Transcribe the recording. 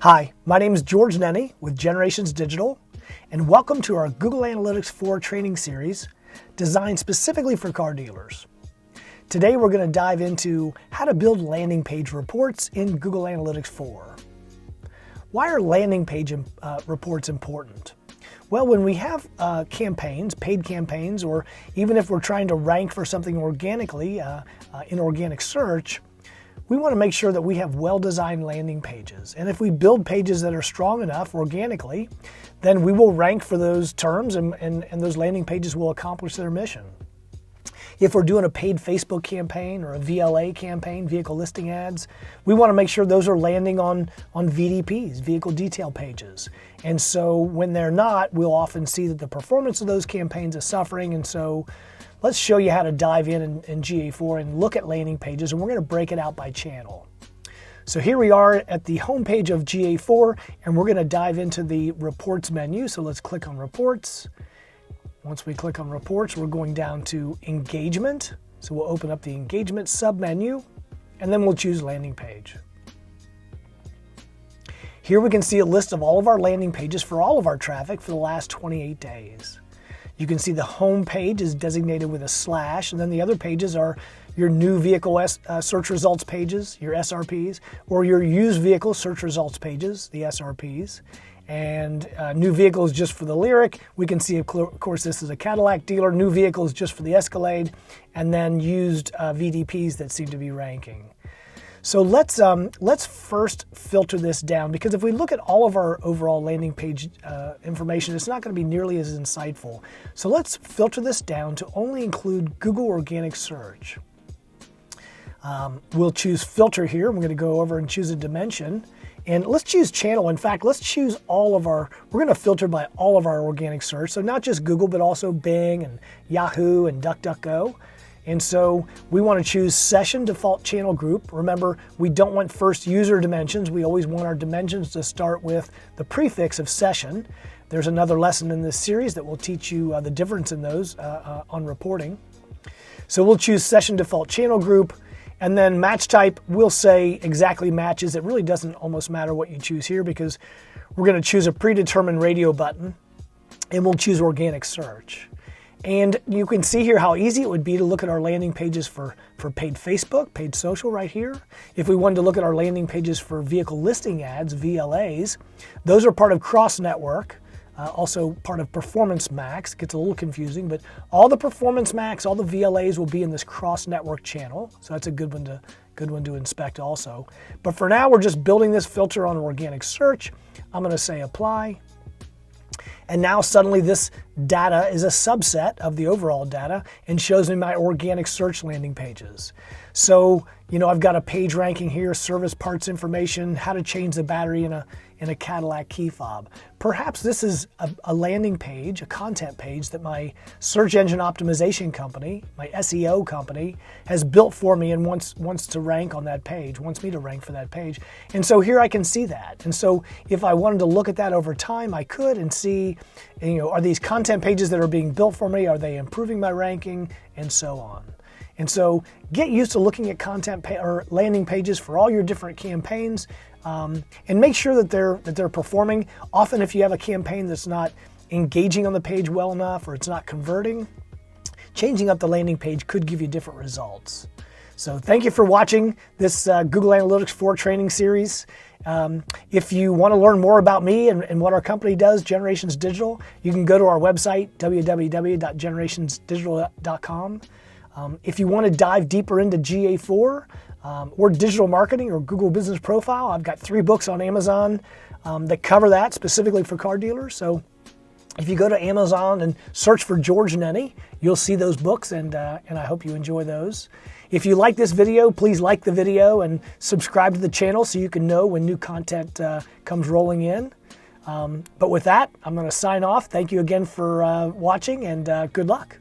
Hi, my name is George Nenni with Generations Digital, and welcome to our Google Analytics 4 training series designed specifically for car dealers. Today we're going to dive into how to build landing page reports in Google Analytics 4. Why are landing page reports important? Well, when we have campaigns, paid campaigns, or even if we're trying to rank for something organically in organic search, we want to make sure that we have well-designed landing pages. And if we build pages that are strong enough organically, then we will rank for those terms and those landing pages will accomplish their mission. If we're doing a paid Facebook campaign or a VLA campaign, vehicle listing ads, we want to make sure those are landing on VDPs, vehicle detail pages. And so when they're not, we'll often see that the performance of those campaigns is suffering. And so let's show you how to dive in GA4 and look at landing pages, and we're going to break it out by channel. So here we are at the home page of GA4, and we're going to dive into the reports menu. So let's click on reports. Once we click on reports, we're going down to engagement. So we'll open up the engagement sub-menu, and then we'll choose landing page. Here we can see a list of all of our landing pages for all of our traffic for the last 28 days. You can see the home page is designated with a slash, and then the other pages are your new vehicle search results pages, your SRPs, or your used vehicle search results pages, the SRPs. And new vehicles just for the Lyric. We can see, of course, this is a Cadillac dealer. New vehicles just for the Escalade, and then used VDPs that seem to be ranking. So let's first filter this down, because if we look at all of our overall landing page information, it's not going to be nearly as insightful. So let's filter this down to only include Google Organic Search. We'll choose filter here. We're going to go over and choose a dimension. And let's choose channel. In fact, let's choose we're going to filter by all of our organic search. So not just Google, but also Bing and Yahoo and DuckDuckGo. And so we want to choose session default channel group. Remember, we don't want first user dimensions. We always want our dimensions to start with the prefix of session. There's another lesson in this series that will teach you the difference in those on reporting. So we'll choose session default channel group. And then match type, we'll say exactly matches. It really doesn't almost matter what you choose here, because we're going to choose a predetermined radio button, and we'll choose organic search. And you can see here how easy it would be to look at our landing pages for paid Facebook, paid social right here. If we wanted to look at our landing pages for vehicle listing ads, VLAs, those are part of Cross Network. Also part of Performance Max. It gets a little confusing, but all the Performance Max, all the VLAs will be in this cross network channel. So that's a good one to inspect also. But for now, we're just building this filter on organic search. I'm going to say apply. And now suddenly this data is a subset of the overall data and shows me my organic search landing pages. So, I've got a page ranking here, service parts information, how to change the battery in a Cadillac key fob. Perhaps this is a landing page, a content page that my search engine optimization company, my SEO company, has built for me and wants to rank on that page, wants me to rank for that page. And so here I can see that. And so if I wanted to look at that over time, I could and see, are these content pages that are being built for me, are they improving my ranking, and so on. And so get used to looking at content or landing pages for all your different campaigns, and make sure that they're performing. Often if you have a campaign that's not engaging on the page well enough, or it's not converting, changing up the landing page could give you different results. So thank you for watching this Google Analytics 4 training series. If you want to learn more about me and what our company does, Generations Digital, you can go to our website, www.generationsdigital.com. If you want to dive deeper into GA4 or digital marketing or Google Business Profile, I've got 3 books on Amazon that cover that specifically for car dealers. So if you go to Amazon and search for George Nenni, you'll see those books, and I hope you enjoy those. If you like this video, please like the video and subscribe to the channel so you can know when new content comes rolling in. But with that, I'm going to sign off. Thank you again for watching, and good luck.